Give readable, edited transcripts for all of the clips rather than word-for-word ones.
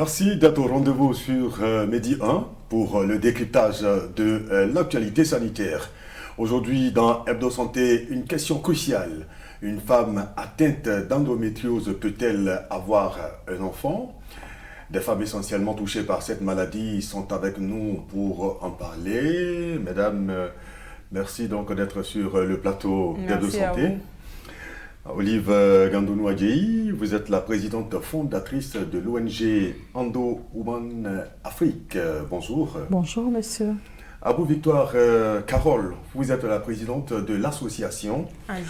Merci d'être au rendez-vous sur Medi 1 pour le décryptage de l'actualité sanitaire. Aujourd'hui, dans Hebdo Santé, une question cruciale. Une femme atteinte d'endométriose peut-elle avoir un enfant? Des femmes essentiellement touchées par cette maladie sont avec nous pour en parler. Mesdames, merci donc d'être sur le plateau d'Hebdo Merci à Santé. vous. Olive Gandonou Adjei, vous êtes la présidente fondatrice de l'ONG Endo Women Afrique. Bonjour. Bonjour, monsieur. Abou Victoire Carole, vous êtes la présidente de l'association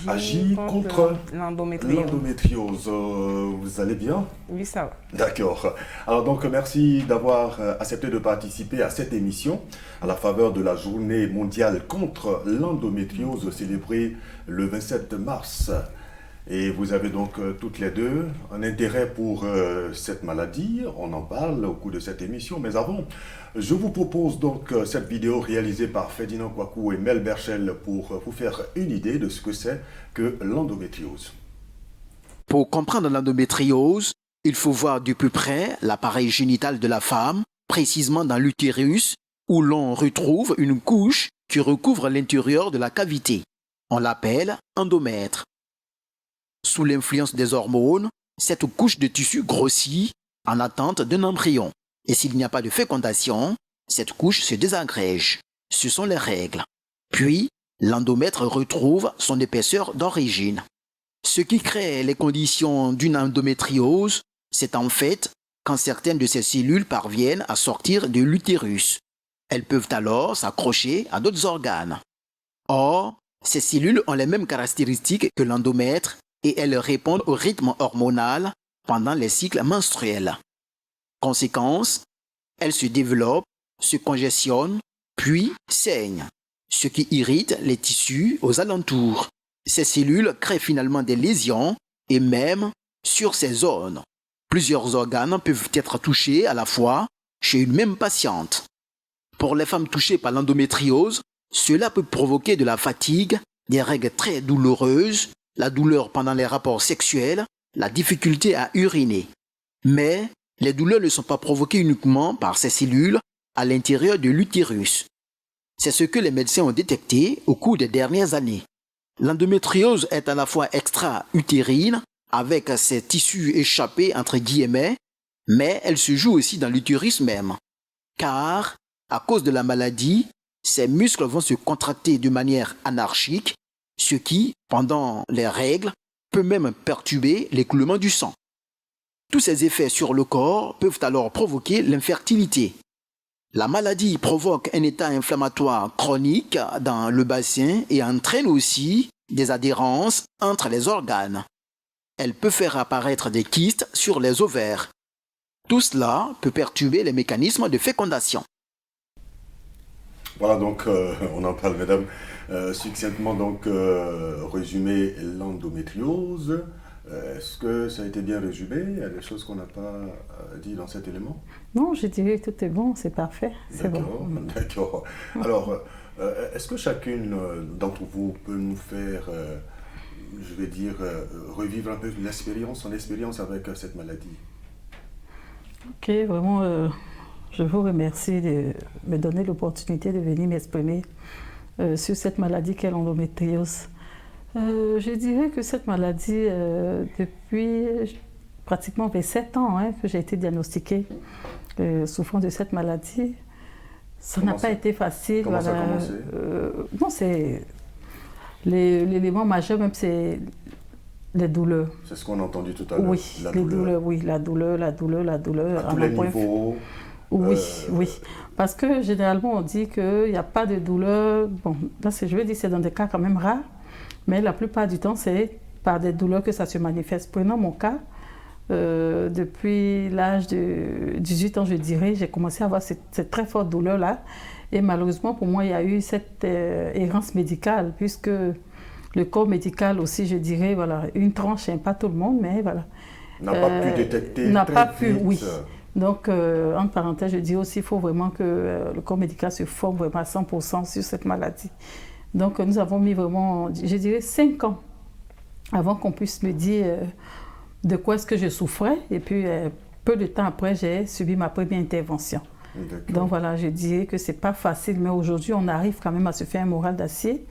Agir contre l'endométriose. Vous allez bien? Oui, ça va. D'accord. Alors donc merci d'avoir accepté de participer à cette émission à la faveur de la journée mondiale contre l'endométriose célébrée le 27 mars. Et vous avez donc toutes les deux un intérêt pour cette maladie. On en parle au cours de cette émission. Mais avant, je vous propose donc cette vidéo réalisée par Ferdinand Kouakou et Mel Berchel pour vous faire une idée de ce que c'est que l'endométriose. Pour comprendre l'endométriose, il faut voir de plus près l'appareil génital de la femme, précisément dans l'utérus, où l'on retrouve une couche qui recouvre l'intérieur de la cavité. On l'appelle endomètre. Sous l'influence des hormones, cette couche de tissu grossit en attente d'un embryon. Et s'il n'y a pas de fécondation, cette couche se désagrège. Ce sont les règles. Puis, l'endomètre retrouve son épaisseur d'origine. Ce qui crée les conditions d'une endométriose, c'est en fait quand certaines de ces cellules parviennent à sortir de l'utérus. Elles peuvent alors s'accrocher à d'autres organes. Or, ces cellules ont les mêmes caractéristiques que l'endomètre et elles répondent au rythme hormonal pendant les cycles menstruels. Conséquence, elles se développent, se congestionnent, puis saignent, ce qui irrite les tissus aux alentours. Ces cellules créent finalement des lésions et même sur ces zones. Plusieurs organes peuvent être touchés à la fois chez une même patiente. Pour les femmes touchées par l'endométriose, cela peut provoquer de la fatigue, des règles très douloureuses, la douleur pendant les rapports sexuels, la difficulté à uriner. Mais les douleurs ne sont pas provoquées uniquement par ces cellules à l'intérieur de l'utérus. C'est ce que les médecins ont détecté au cours des dernières années. L'endométriose est à la fois extra-utérine, avec ses tissus échappés entre guillemets, mais elle se joue aussi dans l'utérus même. Car, à cause de la maladie, ces muscles vont se contracter de manière anarchique, ce qui, pendant les règles, peut même perturber l'écoulement du sang. Tous ces effets sur le corps peuvent alors provoquer l'infertilité. La maladie provoque un état inflammatoire chronique dans le bassin et entraîne aussi des adhérences entre les organes. Elle peut faire apparaître des kystes sur les ovaires. Tout cela peut perturber les mécanismes de fécondation. Voilà donc, on en parle mesdames, succinctement donc résumer l'endométriose. Est-ce que ça a été bien résumé? Il y a des choses qu'on n'a pas dit dans cet élément? Non, je dirais que tout est bon, c'est parfait, c'est bon. D'accord. Alors, est-ce que chacune d'entre vous peut nous faire, je vais dire, revivre un peu son expérience avec cette maladie? Ok, vraiment, je vous remercie de me donner l'opportunité de venir m'exprimer sur cette maladie qu'est l'endométriose. Je dirais que cette maladie, depuis pratiquement 7 ans que j'ai été diagnostiquée souffrant de cette maladie, ça n'a pas été facile. Comment ça a commencé? Non, c'est l'élément majeur même, c'est les douleurs. C'est ce qu'on a entendu tout à l'heure. Oui, les douleurs, oui, la douleur. À tous les niveaux. Oui, oui. Parce que généralement, on dit qu'il n'y a pas de douleur. Bon, là, je veux dire, c'est dans des cas quand même rares. Mais la plupart du temps, c'est par des douleurs que ça se manifeste. Prenons mon cas. Depuis l'âge de 18 ans, je dirais, j'ai commencé à avoir cette très forte douleur-là. Et malheureusement, pour moi, il y a eu cette errance médicale, puisque le corps médical aussi, je dirais, voilà, une tranche, pas tout le monde, mais voilà. N'a pas pu détecter n'a très pas vite. pu, oui. Donc, en parenthèse, je dis aussi qu'il faut vraiment que le corps médical se forme vraiment à 100% sur cette maladie. Donc, nous avons mis vraiment, je dirais, 5 ans avant qu'on puisse me dire de quoi est-ce que je souffrais. Et puis, peu de temps après, j'ai subi ma première intervention. Donc voilà, je dirais que c'est pas facile, mais aujourd'hui, on arrive quand même à se faire un moral d'acier.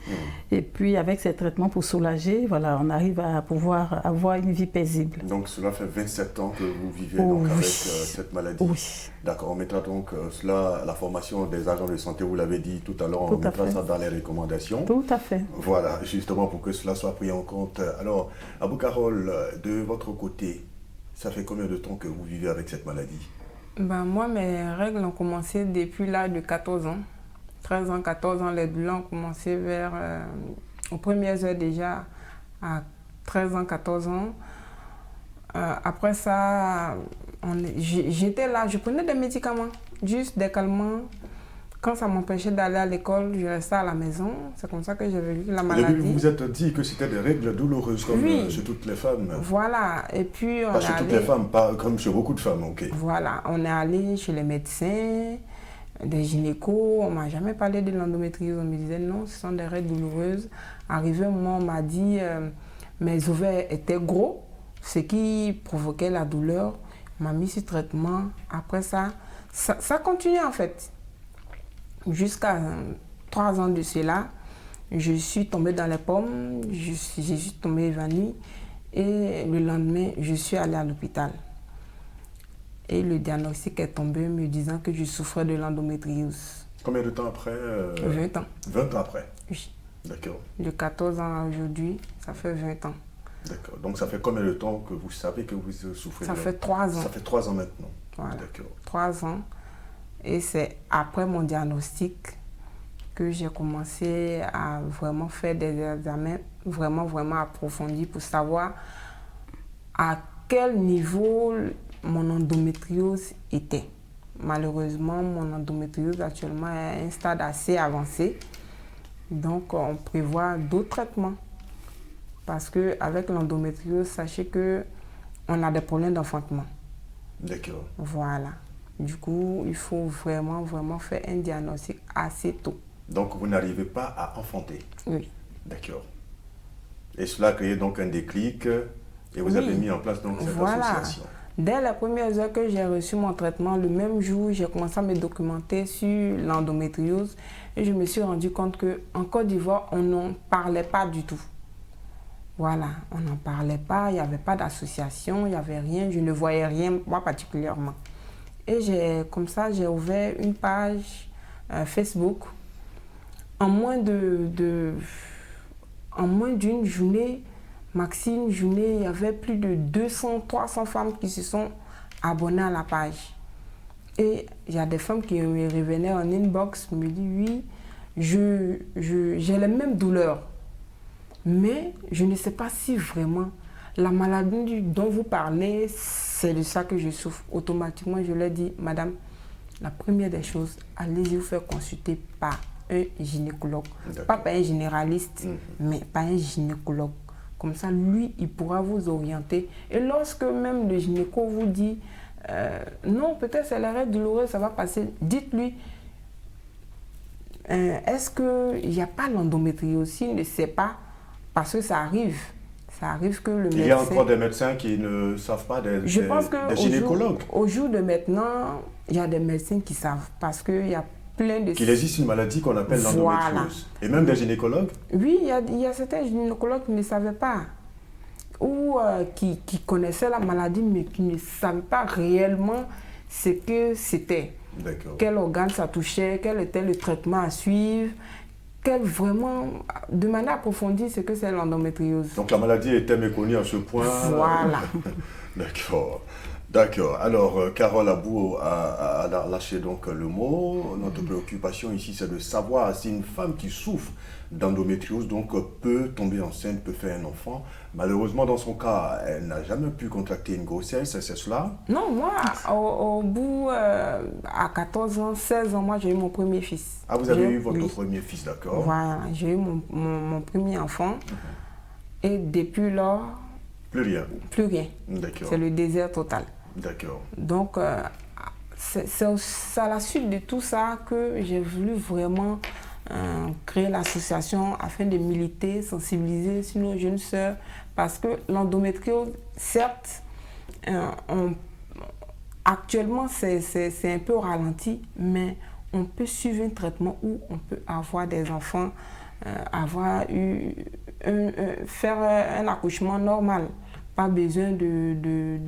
Et puis, avec ces traitements pour soulager, voilà, on arrive à pouvoir avoir une vie paisible. Donc, cela fait 27 ans que vous vivez donc, avec cette maladie. Oui. D'accord, on mettra donc cela, la formation des agents de santé, vous l'avez dit tout à l'heure, on mettra ça dans les recommandations. Tout à fait. Voilà, justement pour que cela soit pris en compte. Alors, Abou Carole, de votre côté, ça fait combien de temps que vous vivez avec cette maladie? Ben, moi, mes règles ont commencé depuis l'âge de 14 ans. 13 ans, 14 ans, les douleurs ont commencé vers, aux premières heures déjà, à 13 ans, 14 ans. Après ça, j'étais là, je prenais des médicaments, juste des calmants. Quand ça m'empêchait d'aller à l'école, je restais à la maison. C'est comme ça que j'ai vécu la maladie. Au début, vous vous êtes dit que c'était des règles douloureuses, comme chez toutes les femmes. Voilà. Et puis, pas chez toutes les femmes, pas comme chez beaucoup de femmes, ok. Voilà. On est allé chez les médecins, des gynécos. On ne m'a jamais parlé de l'endométriose. On me disait non, ce sont des règles douloureuses. Arrivé un moment, on m'a dit mes ovaires étaient gros, ce qui provoquait la douleur. On m'a mis sur traitement. Après ça continue en fait. Jusqu'à 3 ans de cela, je suis tombée dans les pommes, je suis tombée évanouie et le lendemain, je suis allée à l'hôpital. Et le diagnostic est tombé me disant que je souffrais de l'endométriose. Combien de temps après 20 ans. 20 ans après? Oui. D'accord. De 14 ans à aujourd'hui, ça fait 20 ans. D'accord. Donc ça fait combien de temps que vous savez que vous souffrez? Ça fait 3 ans. Ça fait 3 ans maintenant. Voilà. D'accord. 3 ans. Et c'est après mon diagnostic que j'ai commencé à vraiment faire des examens vraiment approfondis pour savoir à quel niveau mon endométriose était. Malheureusement, mon endométriose actuellement est à un stade assez avancé. Donc, on prévoit d'autres traitements. Parce qu'avec l'endométriose, sachez qu'on a des problèmes d'enfantement. D'accord. Voilà. Du coup, il faut vraiment faire un diagnostic assez tôt. Donc, vous n'arrivez pas à enfanter? Oui. D'accord. Et cela a créé donc un déclic et vous avez mis en place donc cette association. Dès les premières heures que j'ai reçu mon traitement, le même jour, j'ai commencé à me documenter sur l'endométriose et je me suis rendu compte qu'en Côte d'Ivoire, on n'en parlait pas du tout. Voilà, on n'en parlait pas, il n'y avait pas d'association, il n'y avait rien, je ne voyais rien, moi particulièrement. Et comme ça, j'ai ouvert une page Facebook. En moins d'une journée, il y avait plus de 200, 300 femmes qui se sont abonnées à la page. Et il y a des femmes qui me revenaient en inbox, me disent oui, j'ai les mêmes douleurs. Mais je ne sais pas si vraiment la maladie dont vous parlez, c'est de ça que je souffre. Automatiquement, je leur dis, madame, la première des choses, allez-y vous faire consulter par un gynécologue. Pas par un généraliste, mais par un gynécologue. Comme ça, lui, il pourra vous orienter. Et lorsque même le gynéco vous dit, non, peut-être c'est les règles douloureuses, ça va passer, dites-lui, est-ce qu'il n'y a pas l'endométriose? S'il ne sait pas, parce que ça arrive. Ça arrive que le médecin... Il y a encore des médecins qui ne savent pas, des gynécologues. Au jour de maintenant, il y a des médecins qui savent. Parce qu'il y a plein de... Qu'il existe une maladie qu'on appelle l'endométriose. Et même des gynécologues? Oui, il y a certains gynécologues qui ne savaient pas. Ou qui connaissaient la maladie, mais qui ne savaient pas réellement ce que c'était. Quel organe ça touchait, quel était le traitement à suivre. Vraiment, de manière approfondie, ce que c'est l'endométriose. Donc la maladie était méconnue à ce point. Voilà. D'accord. Alors, Carole Abou a lâché donc le mot. Notre préoccupation ici, c'est de savoir si une femme qui souffre d'endométriose peut tomber enceinte, peut faire un enfant. Malheureusement, dans son cas, elle n'a jamais pu contracter une grossesse, c'est cela? Non, moi, au bout, à 14 ans, 16 ans, moi, j'ai eu mon premier fils. Ah, vous avez eu votre premier fils, d'accord. Voilà, j'ai eu mon premier enfant. Et depuis lors... Plus rien? Plus rien. D'accord. C'est le désert total. D'accord. Donc, c'est à la suite de tout ça que j'ai voulu vraiment créer l'association afin de militer, sensibiliser sur nos jeunes sœurs. Parce que l'endométriose, certes, actuellement, c'est un peu ralenti, mais on peut suivre un traitement où on peut avoir des enfants, faire un accouchement normal. Pas besoin de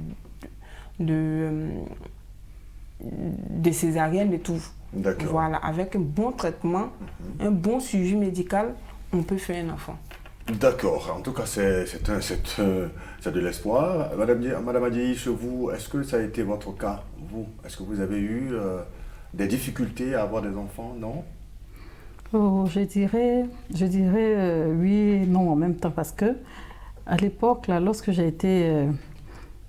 césarienne et tout. Voilà, avec un bon traitement, un bon suivi médical, on peut faire un enfant. D'accord, en tout cas c'est de l'espoir. Madame Adjaye, chez vous, est-ce que ça a été votre cas, vous? Est-ce que vous avez eu des difficultés à avoir des enfants, non? Oh, je dirais oui et non en même temps, parce que à l'époque, là, lorsque j'ai été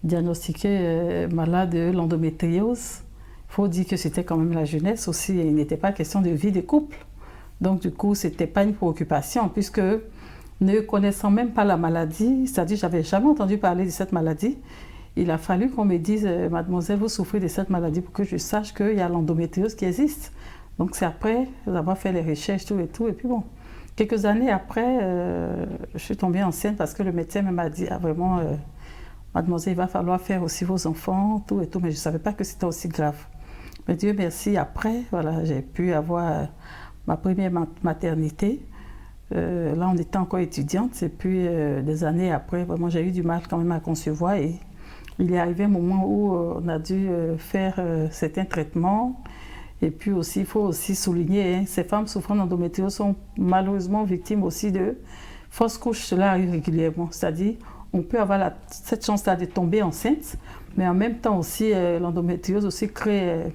diagnostiquée malade de l'endométriose, il faut dire que c'était quand même la jeunesse aussi, et il n'était pas question de vie de couple. Donc du coup, ce n'était pas une préoccupation, puisque ne connaissant même pas la maladie, c'est-à-dire je n'avais jamais entendu parler de cette maladie, il a fallu qu'on me dise « Mademoiselle, vous souffrez de cette maladie » pour que je sache qu'il y a l'endométriose qui existe. Donc c'est après avoir fait les recherches, tout, et puis bon. Quelques années après, je suis tombée enceinte parce que le médecin m'a dit « Ah vraiment, mademoiselle, il va falloir faire aussi vos enfants, tout et tout », mais je ne savais pas que c'était aussi grave. Mais Dieu merci, après, voilà, j'ai pu avoir ma première maternité. Là, on était encore étudiante, et puis des années après, vraiment, j'ai eu du mal quand même à concevoir, et il est arrivé un moment où on a dû faire certains traitements. Et puis aussi, il faut aussi souligner, ces femmes souffrant d'endométriose sont malheureusement victimes aussi de fausses couches. Cela arrive régulièrement, c'est-à-dire on peut avoir cette chance-là de tomber enceinte, mais en même temps aussi, l'endométriose aussi crée,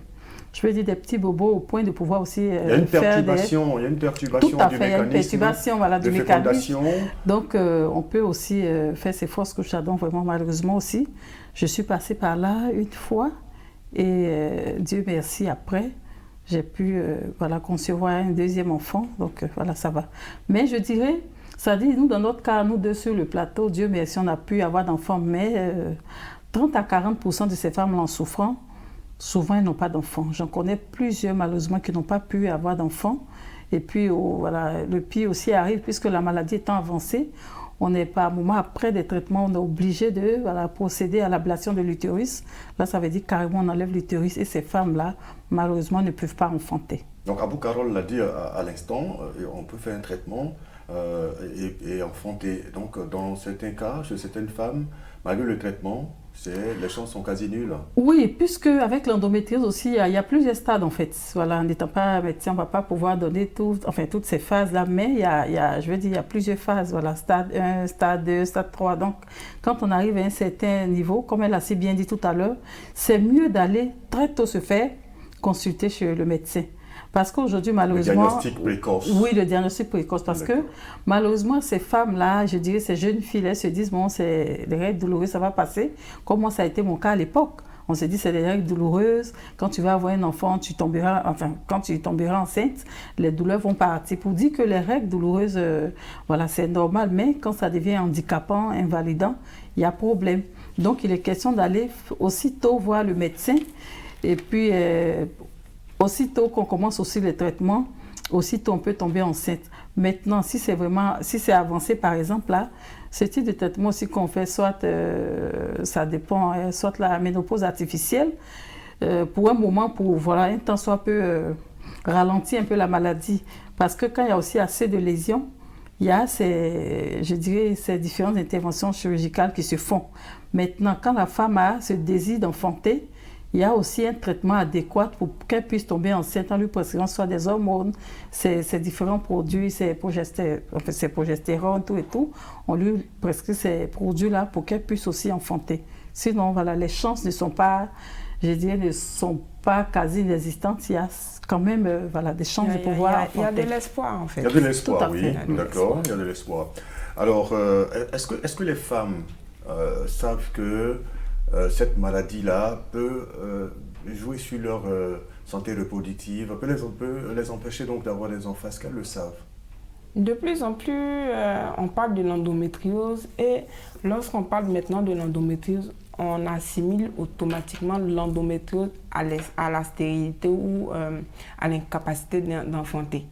je veux dire, des petits bobos au point de pouvoir aussi il y a une perturbation du mécanisme. Tout à fait, il y a une perturbation, voilà, du mécanisme. Donc, on peut aussi faire ces fausses couches. Donc, vraiment, malheureusement aussi, je suis passée par là une fois, et Dieu merci, après, j'ai pu voilà, concevoir un deuxième enfant. Donc, voilà, ça va. Mais je dirais, ça dit, nous, dans notre cas, nous deux sur le plateau, Dieu merci, on a pu avoir d'enfants, mais 30 à 40% de ces femmes en souffrant, souvent, elles n'ont pas d'enfants. J'en connais plusieurs, malheureusement, qui n'ont pas pu avoir d'enfants. Et puis, voilà, le pire aussi arrive, puisque la maladie étant avancée, on n'est pas, à un moment après des traitements, on est obligé de procéder à l'ablation de l'utérus. Là, ça veut dire carrément on enlève l'utérus, et ces femmes-là, malheureusement, ne peuvent pas enfanter. Donc, Abou Carole l'a dit à l'instant, on peut faire un traitement et enfanter. Donc, dans certains cas, chez certaines femmes, malgré le traitement, les chances sont quasi nulles. Oui, puisque avec l'endométriose aussi, il y a plusieurs stades en fait. Voilà, n'étant pas médecin, on ne va pas pouvoir donner toutes ces phases-là, mais il y a plusieurs phases. Voilà, stade 1, stade 2, stade 3. Donc, quand on arrive à un certain niveau, comme elle a si bien dit tout à l'heure, c'est mieux d'aller très tôt se faire consulter chez le médecin. Parce qu'aujourd'hui, malheureusement... Le diagnostic précoce. Oui, le diagnostic précoce. Parce que, malheureusement, ces femmes-là, je dirais, ces jeunes filles, elles se disent, bon, c'est des règles douloureuses, ça va passer. Comme moi, ça a été mon cas à l'époque. On s'est dit, c'est des règles douloureuses. Quand tu vas avoir un enfant, quand tu tomberas enceinte, les douleurs vont partir. Pour dire que les règles douloureuses, voilà, c'est normal. Mais quand ça devient handicapant, invalidant, il y a problème. Donc, il est question d'aller aussitôt voir le médecin. Et puis... aussitôt qu'on commence aussi les traitements, aussitôt on peut tomber enceinte. Maintenant, si c'est avancé par exemple là, ce type de traitement aussi qu'on fait, soit ça dépend, soit la ménopause artificielle, pour un moment, pour voilà, un temps soit peu ralentir un peu la maladie. Parce que quand il y a aussi assez de lésions, il y a ces différentes interventions chirurgicales qui se font. Maintenant, quand la femme a ce désir d'enfanter, il y a aussi un traitement adéquat pour qu'elle puisse tomber enceinte en lui prescrivant soit des hormones, ces différents produits, ces progestérone, tout et tout. On lui prescrit ces produits-là pour qu'elle puisse aussi enfanter. Sinon, voilà, les chances ne sont pas quasi inexistantes. Il y a quand même voilà, des chances de pouvoir enfanter. Il y a de l'espoir, en fait. Il y a de l'espoir, oui. D'accord, il y a de l'espoir. Alors, est-ce que les femmes savent que cette maladie-là peut jouer sur leur santé reproductive, peut les empêcher donc d'avoir des enfants? Est-ce qu'elles le savent? De plus en plus, on parle de l'endométriose, et lorsqu'on parle maintenant de l'endométriose, on assimile automatiquement l'endométriose à la stérilité ou à l'incapacité d'enfanter.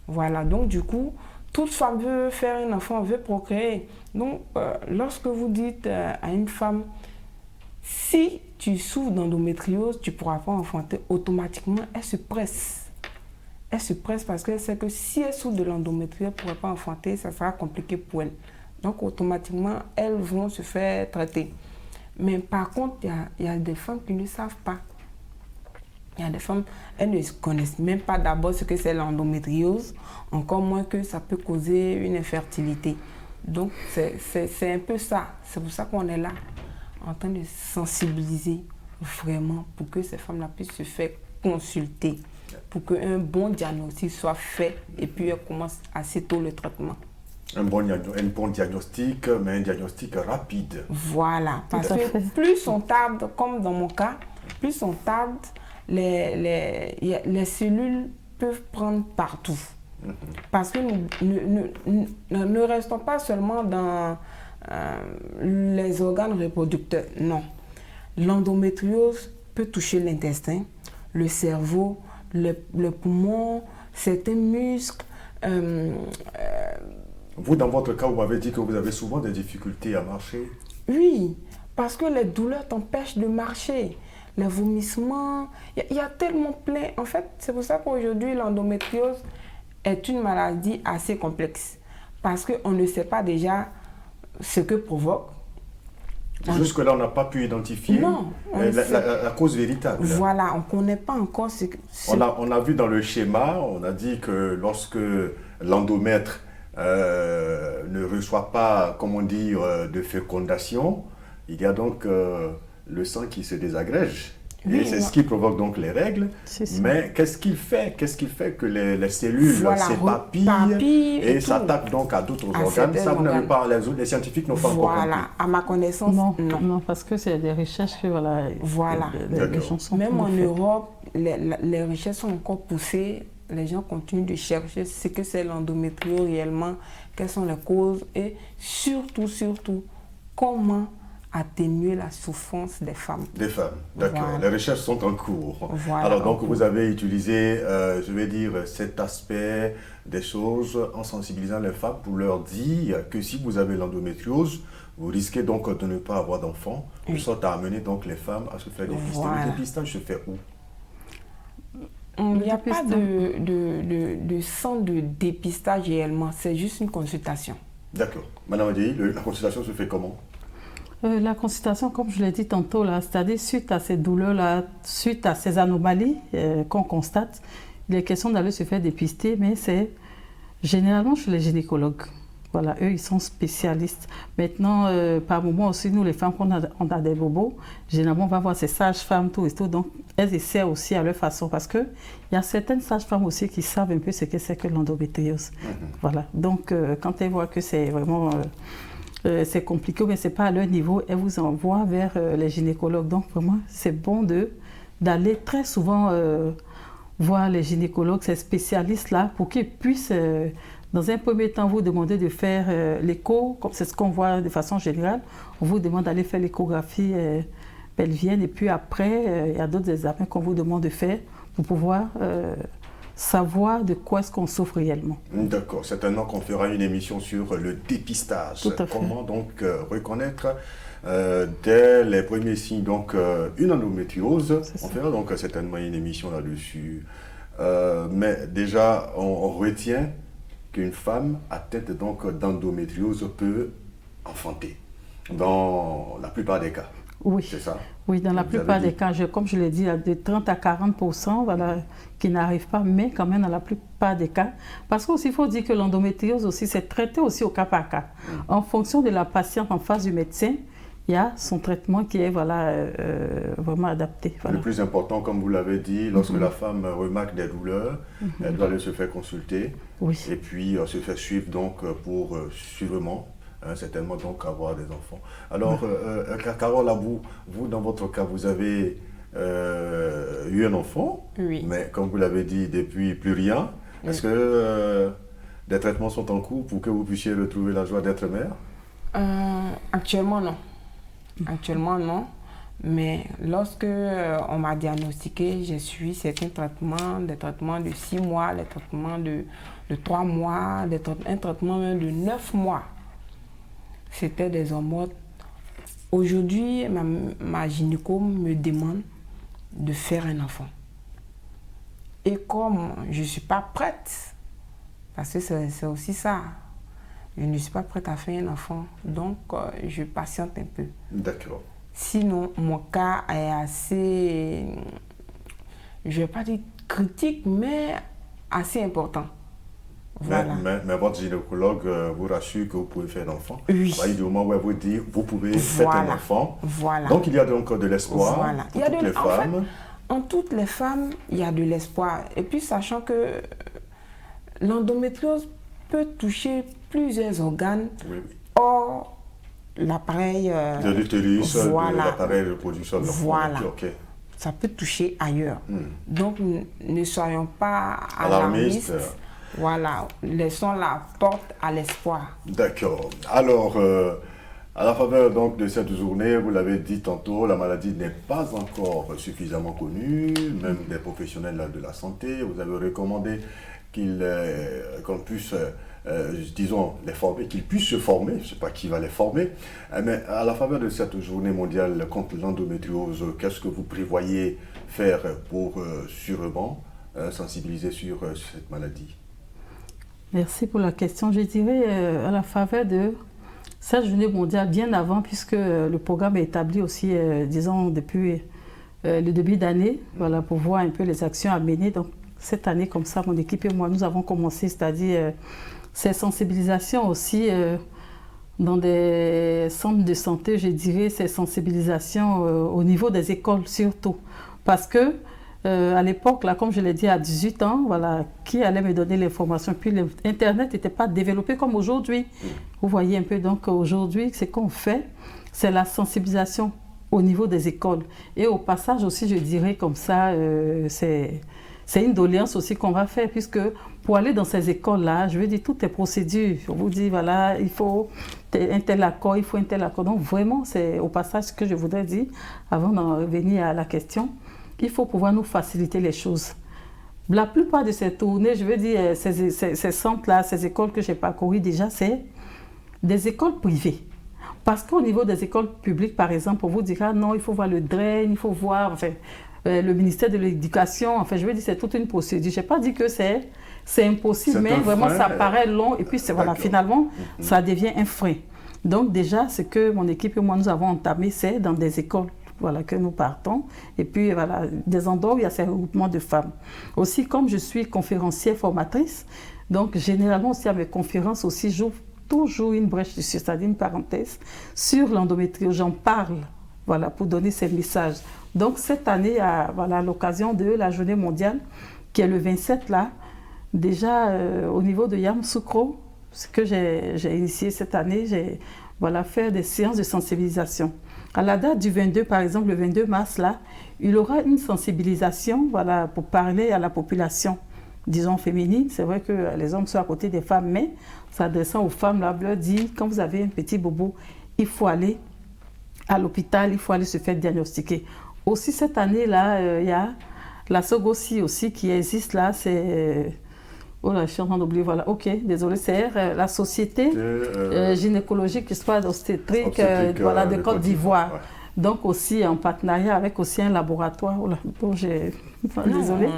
Voilà, donc du coup, toute femme veut faire un enfant, veut procréer. Donc, lorsque vous dites à une femme, si tu souffres d'endométriose, tu ne pourras pas enfanter, automatiquement, elle se presse. Elle se presse parce qu'elle sait que si elle souffre de l'endométriose, elle ne pourra pas enfanter, ça sera compliqué pour elle. Donc, automatiquement, elles vont se faire traiter. Mais par contre, il y a des femmes qui ne savent pas. Il y a des femmes, elles ne connaissent même pas d'abord ce que c'est l'endométriose, encore moins que ça peut causer une infertilité. Donc, c'est un peu ça. C'est pour ça qu'on est là, en train de sensibiliser vraiment pour que ces femmes-là puissent se faire consulter, pour qu'un bon diagnostic soit fait et puis elles commencent assez tôt le traitement. Un bon diagnostic, mais un diagnostic rapide. Voilà, parce que plus on tarde, comme dans mon cas, plus on tarde, les cellules peuvent prendre partout. Parce que nous ne restons pas seulement dans les organes reproducteurs, non. L'endométriose peut toucher l'intestin, le cerveau, le poumon, certains muscles. Vous, dans votre cas, vous m'avez dit que vous avez souvent des difficultés à marcher. Oui, parce que les douleurs t'empêchent de marcher. Les vomissements, il y a tellement plein. En fait, c'est pour ça qu'aujourd'hui, l'endométriose est une maladie assez complexe. Parce qu'on ne sait pas déjà ce que provoque. Jusque-là, on n'a pas pu identifier la cause véritable. Voilà, on ne connaît pas encore ce que... On a vu dans le schéma, on a dit que lorsque l'endomètre ne reçoit pas, comment dire, de fécondation, il y a donc le sang qui se désagrège. Oui, et c'est ce qui provoque donc les règles. Mais qu'est-ce qu'il fait que les cellules s'éparpillent et s'attaquent donc à d'autres organes? Ça, vous n'avez pas, les scientifiques n'ont pas encore compris. Voilà, à ma connaissance, non, parce que c'est des recherches que les gens sont même en Europe, les recherches sont encore poussées. Les gens continuent de chercher ce que c'est l'endométriose réellement, quelles sont les causes et surtout, comment atténuer la souffrance des femmes. Des femmes, d'accord. Voilà. Les recherches sont en cours. Voilà, alors donc vous avez utilisé, je vais dire, cet aspect des choses en sensibilisant les femmes pour leur dire que si vous avez l'endométriose, vous risquez donc de ne pas avoir d'enfants, de sorte à amener donc les femmes à se faire dépister. Voilà. Le dépistage se fait où? Il n'y a pas de centre de dépistage réellement, c'est juste une consultation. D'accord. Madame Adéhi, la consultation se fait comment? La consultation, comme je l'ai dit tantôt, c'est-à-dire suite à ces douleurs-là, suite à ces anomalies qu'on constate, il est question d'aller se faire dépister, mais c'est généralement chez les gynécologues. Voilà, eux, ils sont spécialistes. Maintenant, par moment aussi, nous, les femmes, quand on a des bobos, généralement, on va voir ces sages-femmes, tout et tout. Donc, elles essaient aussi à leur façon. Parce qu'il y a certaines sages-femmes aussi qui savent un peu ce que c'est que l'endométriose. Voilà. Donc, quand elles voient que c'est vraiment... c'est compliqué, mais ce n'est pas à leur niveau, elles vous envoient vers les gynécologues. Donc, vraiment, c'est bon d'aller très souvent voir les gynécologues, ces spécialistes-là, pour qu'ils puissent... dans un premier temps, vous demander de faire l'écho, comme c'est ce qu'on voit de façon générale. On vous demande d'aller faire l'échographie pelvienne et puis après, il y a d'autres examens qu'on vous demande de faire pour pouvoir savoir de quoi est-ce qu'on souffre réellement. D'accord, certainement qu'on fera une émission sur le dépistage. Tout à fait. Comment donc reconnaître dès les premiers signes donc une endométriose. On fera donc certainement une émission là-dessus. Mais déjà, on retient qu'une femme atteinte donc d'endométriose peut enfanter, dans la plupart des cas. Oui, c'est ça? Oui, dans la plupart des cas, comme je l'ai dit, il y a de 30 à 40% voilà, qui n'arrivent pas, mais quand même dans la plupart des cas. Parce qu'il faut dire que l'endométriose aussi, c'est traité aussi au cas par cas. En fonction de la patiente en face du médecin, il y a son traitement qui est vraiment adapté. Voilà. Le plus important, comme vous l'avez dit, lorsque la femme remarque des douleurs, elle doit aller se faire consulter et puis se faire suivre donc pour sûrement, certainement donc avoir des enfants. Alors, Carole Abou, vous dans votre cas, vous avez eu un enfant, mais comme vous l'avez dit, depuis plus rien. Est-ce que des traitements sont en cours pour que vous puissiez retrouver la joie d'être mère? Actuellement, non. Actuellement, non. Mais lorsque on m'a diagnostiqué, j'ai suivi certains traitements, des traitements de 6 mois, des traitements de 3 mois, un traitement même de 9 mois. C'était des hormones Aujourd'hui, ma gynéco me demande de faire un enfant. Et comme je ne suis pas prête, parce que c'est aussi ça, je ne suis pas prête à faire un enfant, donc je patiente un peu. D'accord. Sinon, mon cas est assez, je ne vais pas dire critique, mais assez important. Voilà. Mais votre gynécologue vous rassure que vous pouvez faire un enfant. Oui. Il y a du moment où elle vous dit vous pouvez faire un enfant. Voilà. Donc il y a donc de l'espoir Voilà. pour toutes les femmes. En toutes les femmes, il y a de l'espoir. Et puis sachant que l'endométriose peut toucher plusieurs organes. Oui. Or, l'appareil de l'utérus, voilà, de l'appareil de reproduction de l'enfant. Voilà. Okay. Ça peut toucher ailleurs. Donc ne soyons pas alarmistes. Voilà, laissons la porte à l'espoir. D'accord. Alors, à la faveur donc de cette journée, vous l'avez dit tantôt, la maladie n'est pas encore suffisamment connue, même des professionnels de la santé. Vous avez recommandé qu'on puisse, disons, les former, qu'ils puissent se former. Je ne sais pas qui va les former. Mais à la faveur de cette journée mondiale contre l'endométriose, qu'est-ce que vous prévoyez faire pour sûrement sensibiliser sur cette maladie? Merci pour la question. Je dirais à la faveur de cette journée mondiale, bien avant, puisque le programme est établi aussi, disons, depuis le début d'année, voilà, pour voir un peu les actions à mener. Donc, cette année, comme ça, mon équipe et moi, nous avons commencé, c'est-à-dire ces sensibilisations aussi dans des centres de santé, je dirais, ces sensibilisations au niveau des écoles surtout. Parce que à l'époque, là, comme je l'ai dit, à 18 ans, voilà, qui allait me donner l'information? Puis Internet n'était pas développé comme aujourd'hui. Vous voyez un peu, donc aujourd'hui, ce qu'on fait, c'est la sensibilisation au niveau des écoles. Et au passage aussi, je dirais comme ça, c'est une doléance aussi qu'on va faire, puisque pour aller dans ces écoles-là, je veux dire, toutes les procédures, on vous dit, voilà, il faut un tel accord, il faut un tel accord. Donc vraiment, c'est au passage ce que je voudrais dire, avant d'en revenir à la question. Il faut pouvoir nous faciliter les choses. La plupart de ces tournées, je veux dire, ces centres-là, ces écoles que j'ai parcourues déjà, c'est des écoles privées. Parce qu'au niveau des écoles publiques, par exemple, on vous dira non, il faut voir le DREN, il faut voir enfin, le ministère de l'Éducation. Enfin, je veux dire, c'est toute une procédure. Je n'ai pas dit que c'est impossible, mais vraiment, ça paraît long. Et puis, voilà, finalement, ça devient un frein. Donc déjà, ce que mon équipe et moi, nous avons entamé, c'est dans des écoles. Voilà, que nous partons. Et puis, voilà, des endroits où il y a ces regroupements de femmes. Aussi, comme je suis conférencière formatrice, donc généralement aussi à mes conférences aussi, j'ouvre toujours une brèche, c'est-à-dire une parenthèse, sur l'endométriose. J'en parle, voilà, pour donner ces messages. Donc, cette année, à l'occasion de la journée mondiale, qui est le 27 là, déjà au niveau de Yamoussoukro, ce que j'ai initié cette année, j'ai fait des séances de sensibilisation. À la date du 22, par exemple, le 22 mars, là, il y aura une sensibilisation pour parler à la population, disons, féminine. C'est vrai que les hommes sont à côté des femmes, mais s'adressant aux femmes, là, leur dit, quand vous avez un petit bobo, il faut aller à l'hôpital, il faut aller se faire diagnostiquer. Aussi, cette année-là, il y a la SOGOSI aussi qui existe là, c'est... Oh là, je suis en train d'oublier, voilà, ok, désolé, c'est la Société gynécologique, histoire obstétrique de Côte d'Ivoire. Ouais. Donc aussi en partenariat avec aussi un laboratoire, oh là, bon, désolé.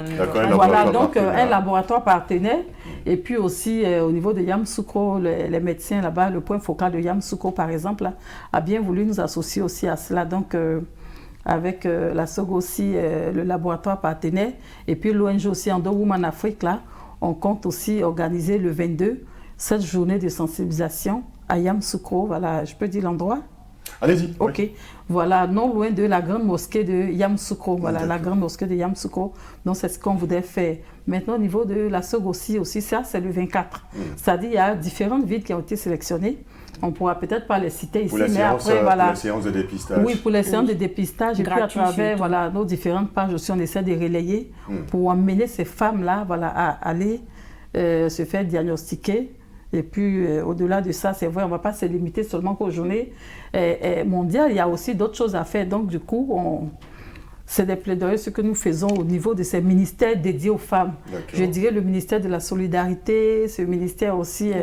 Voilà, donc un laboratoire partenaire, et puis aussi au niveau de Yamoussoukro, les médecins là-bas, le point focal de Yamoussoukro par exemple, là, a bien voulu nous associer aussi à cela, donc avec la SOG aussi, le laboratoire partenaire, et puis l'ONG aussi Endo Women Afrique, là, on compte aussi organiser le 22 cette journée de sensibilisation à Yamoussoukro. Voilà, je peux dire l'endroit? Allez-y. Ok. Oui. Voilà, non loin de la grande mosquée de Yamoussoukro. Voilà, la grande mosquée de Yamoussoukro. Donc, c'est ce qu'on voudrait faire. Maintenant, au niveau de la SOG aussi, ça, c'est le 24. C'est-à-dire, il y a différentes villes qui ont été sélectionnées. On ne pourra peut-être pas les citer ici, mais après, voilà. Pour les séances de dépistage. Oui, pour les séances de dépistage. Et puis, à travers nos différentes pages aussi, on essaie de relayer pour amener ces femmes-là à aller se faire diagnostiquer. Et puis, au-delà de ça, c'est vrai, on ne va pas se limiter seulement qu'aux journées mondiales. Il y a aussi d'autres choses à faire. Donc, du coup, c'est des plaidoyers ce que nous faisons au niveau de ces ministères dédiés aux femmes. Je dirais le ministère de la solidarité, ce ministère aussi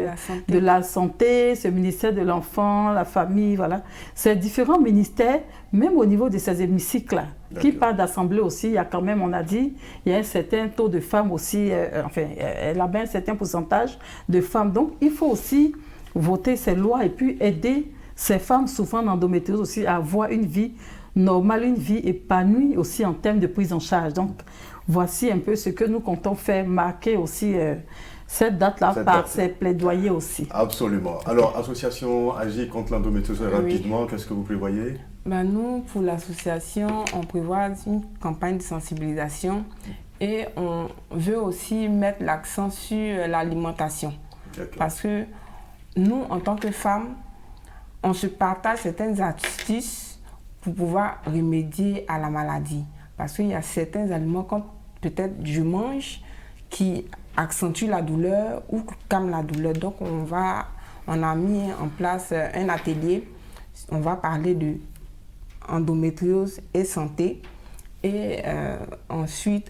de la santé, ce ministère de l'enfant, la famille, voilà. Ces différents ministères, même au niveau de ces hémicycles-là, qui parlent d'assemblée aussi, il y a quand même, on a dit, il y a un certain taux de femmes aussi, là-bas un certain pourcentage de femmes. Donc, il faut aussi voter ces lois et puis aider ces femmes souffrant d'endométriose aussi à avoir une vie normale, une vie épanouie aussi en termes de prise en charge. Donc, voici un peu ce que nous comptons faire, marquer aussi cette date-là par ces plaidoyers aussi. Absolument. Alors, association Agir contre l'endométriose, rapidement, qu'est-ce que vous prévoyez? Nous, pour l'association, on prévoit une campagne de sensibilisation et on veut aussi mettre l'accent sur l'alimentation. Parce que nous, en tant que femmes, on se partage certaines astuces pour pouvoir remédier à la maladie. Parce qu'il y a certains aliments, comme peut-être je mange, qui accentuent la douleur ou calment la douleur. Donc on a mis en place un atelier. On va parler de endométriose et santé. Et ensuite,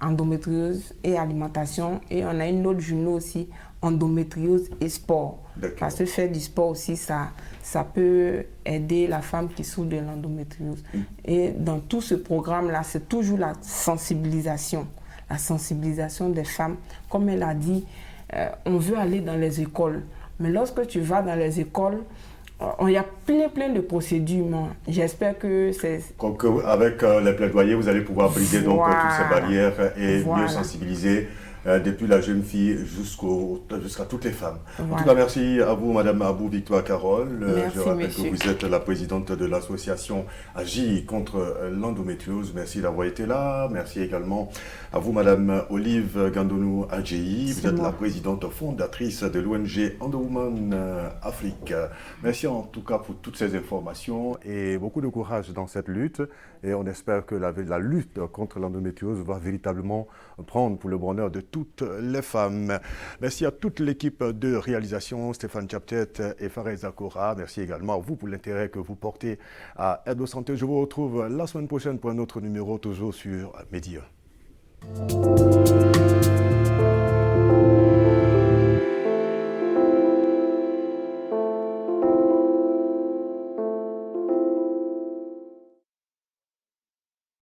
endométriose et alimentation. Et on a une autre journée aussi, endométriose et sport. Parce que faire du sport aussi, ça peut aider la femme qui souffre de l'endométriose. Et dans tout ce programme-là, c'est toujours la sensibilisation des femmes. Comme elle a dit, on veut aller dans les écoles. Mais lorsque tu vas dans les écoles, il y a plein de procédures. J'espère que c'est... Avec les plaidoyers, vous allez pouvoir briser donc toutes ces barrières et mieux sensibiliser depuis la jeune fille jusqu'à toutes les femmes. En tout cas, merci à vous, Madame Abou Victoire Carole. Je rappelle que vous êtes la présidente de l'association Agir contre l'endométriose. Merci d'avoir été là. Merci également à vous, Madame Olive Gandonou Adjei. Vous êtes la présidente fondatrice de l'ONG Endowoman Afrique. Merci en tout cas pour toutes ces informations et beaucoup de courage dans cette lutte. Et on espère que la lutte contre l'endométriose va véritablement prendre pour le bonheur de toutes les femmes. Merci à toute l'équipe de réalisation, Stéphane Chaptet et Fares Zakora. Merci également à vous pour l'intérêt que vous portez à Aide Santé. Je vous retrouve la semaine prochaine pour un autre numéro, toujours sur Média.